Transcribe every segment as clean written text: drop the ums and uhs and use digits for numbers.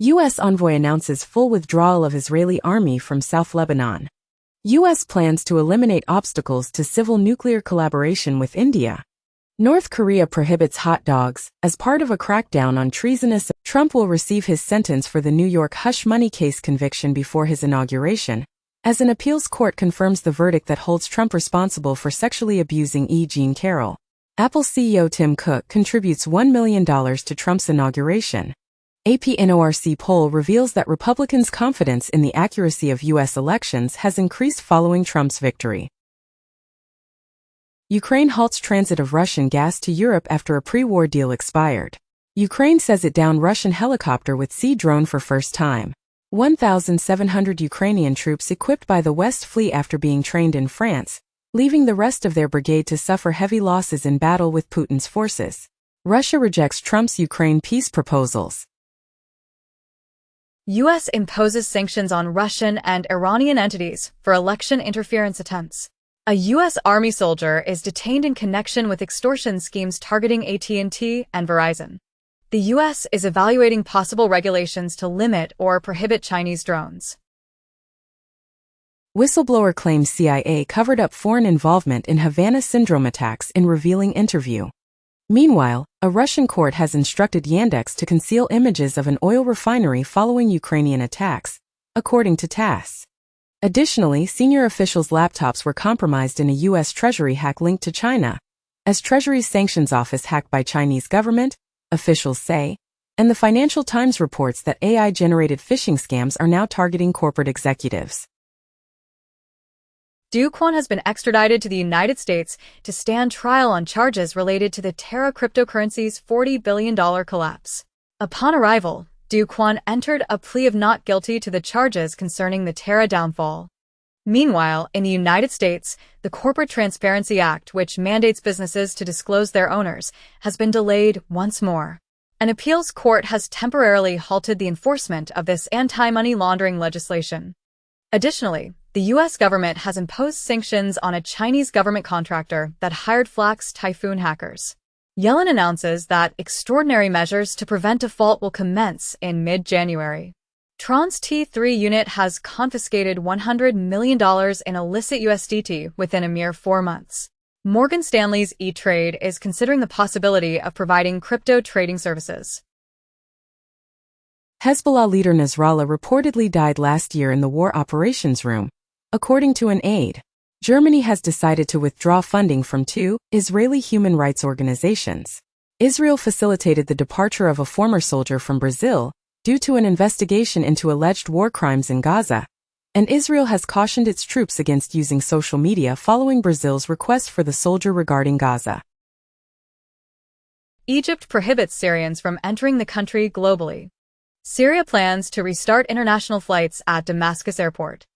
U.S. envoy announces full withdrawal of Israeli army from South Lebanon. U.S. plans to eliminate obstacles to civil nuclear collaboration with India. North Korea prohibits hot dogs. As part of a crackdown on treasonous, Trump will receive his sentence for the New York hush money case conviction before his inauguration, as an appeals court confirms the verdict that holds Trump responsible for sexually abusing E. Jean Carroll. Apple CEO Tim Cook contributes $1 million to Trump's inauguration. AP NORC poll reveals that Republicans' confidence in the accuracy of U.S. elections has increased following Trump's victory. Ukraine halts transit of Russian gas to Europe after a pre-war deal expired. Ukraine says it downed Russian helicopter with sea drone for first time. 1,700 Ukrainian troops equipped by the West Fleet after being trained in France, leaving the rest of their brigade to suffer heavy losses in battle with Putin's forces. Russia rejects Trump's Ukraine peace proposals. U.S. imposes sanctions on Russian and Iranian entities for election interference attempts. A U.S. Army soldier is detained in connection with extortion schemes targeting AT&T and Verizon. The U.S. is evaluating possible regulations to limit or prohibit Chinese drones. Whistleblower claims CIA covered up foreign involvement in Havana syndrome attacks in revealing interview. Meanwhile, a Russian court has instructed Yandex to conceal images of an oil refinery following Ukrainian attacks, according to TASS. Additionally, senior officials' laptops were compromised in a U.S. Treasury hack linked to China, as Treasury's sanctions office hacked by Chinese government, officials say, and the Financial Times reports that AI-generated phishing scams are now targeting corporate executives. Do Kwon has been extradited to the United States to stand trial on charges related to the Terra cryptocurrency's $40 billion collapse. Upon arrival, Do Kwon entered a plea of not guilty to the charges concerning the Terra downfall. Meanwhile, in the United States, the Corporate Transparency Act, which mandates businesses to disclose their owners, has been delayed once more. An appeals court has temporarily halted the enforcement of this anti-money laundering legislation. Additionally, the U.S. government has imposed sanctions on a Chinese government contractor that hired Flax typhoon hackers. Yellen announces that extraordinary measures to prevent default will commence in mid-January. Tron's T3 unit has confiscated $100 million in illicit USDT within a mere 4 months. Morgan Stanley's E-Trade is considering the possibility of providing crypto trading services. Hezbollah leader Nasrallah reportedly died last year in the war operations room, according to an aide. Germany has decided to withdraw funding from 2 Israeli human rights organizations. Israel facilitated the departure of a former soldier from Brazil due to an investigation into alleged war crimes in Gaza, and Israel has cautioned its troops against using social media following Brazil's request for the soldier regarding Gaza. Egypt prohibits Syrians from entering the country globally. Syria plans to restart international flights at Damascus airport.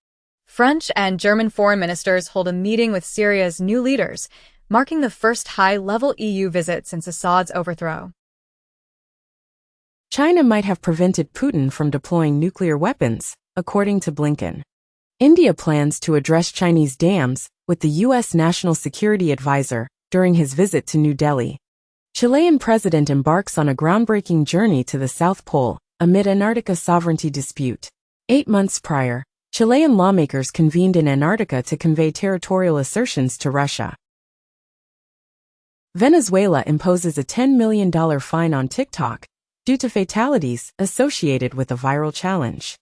French and German foreign ministers hold a meeting with Syria's new leaders, marking the first high-level EU visit since Assad's overthrow. China might have prevented Putin from deploying nuclear weapons, according to Blinken. India plans to address Chinese dams with the U.S. National Security Advisor during his visit to New Delhi. Chilean president embarks on a groundbreaking journey to the South Pole amid Antarctica sovereignty dispute. 8 months prior, Chilean lawmakers convened in Antarctica to convey territorial assertions to Russia. Venezuela imposes a $10 million fine on TikTok due to fatalities associated with a viral challenge.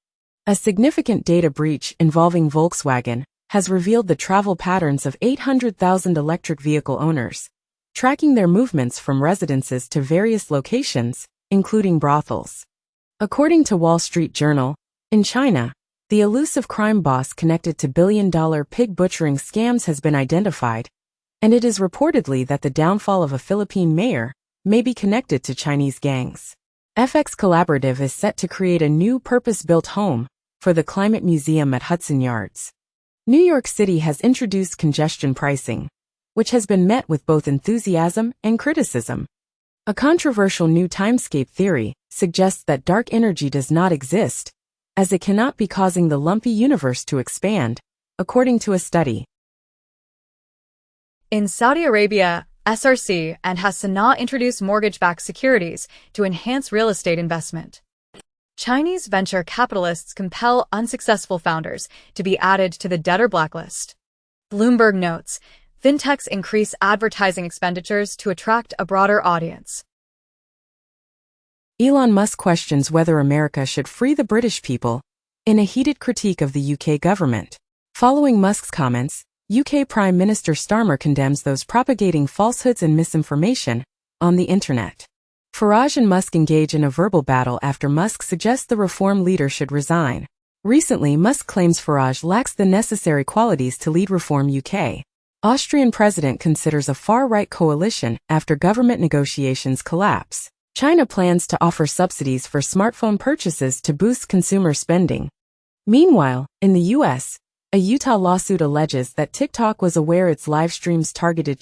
A significant data breach involving Volkswagen has revealed the travel patterns of 800,000 electric vehicle owners, tracking their movements from residences to various locations, including brothels. According to Wall Street Journal, in China, the elusive crime boss connected to billion-dollar pig butchering scams has been identified, and it is reportedly that the downfall of a Philippine mayor may be connected to Chinese gangs. FX Collaborative is set to create a new purpose-built home for the Climate Museum at Hudson Yards. New York City has introduced congestion pricing, which has been met with both enthusiasm and criticism. A controversial new timescape theory suggests that dark energy does not exist, as it cannot be causing the lumpy universe to expand, according to a study. In Saudi Arabia, SRC and Has Sanaa introduced mortgage-backed securities to enhance real estate investment. Chinese venture capitalists compel unsuccessful founders to be added to the debtor blacklist. Bloomberg notes, fintechs increase advertising expenditures to attract a broader audience. Elon Musk questions whether America should free the British people in a heated critique of the UK government. Following Musk's comments, UK Prime Minister Starmer condemns those propagating falsehoods and misinformation on the internet. Farage and Musk engage in a verbal battle after Musk suggests the reform leader should resign. Recently, Musk claims Farage lacks the necessary qualities to lead Reform UK. Austrian president considers a far-right coalition after government negotiations collapse. China plans to offer subsidies for smartphone purchases to boost consumer spending. Meanwhile, in the U.S., a Utah lawsuit alleges that TikTok was aware its live streams targeted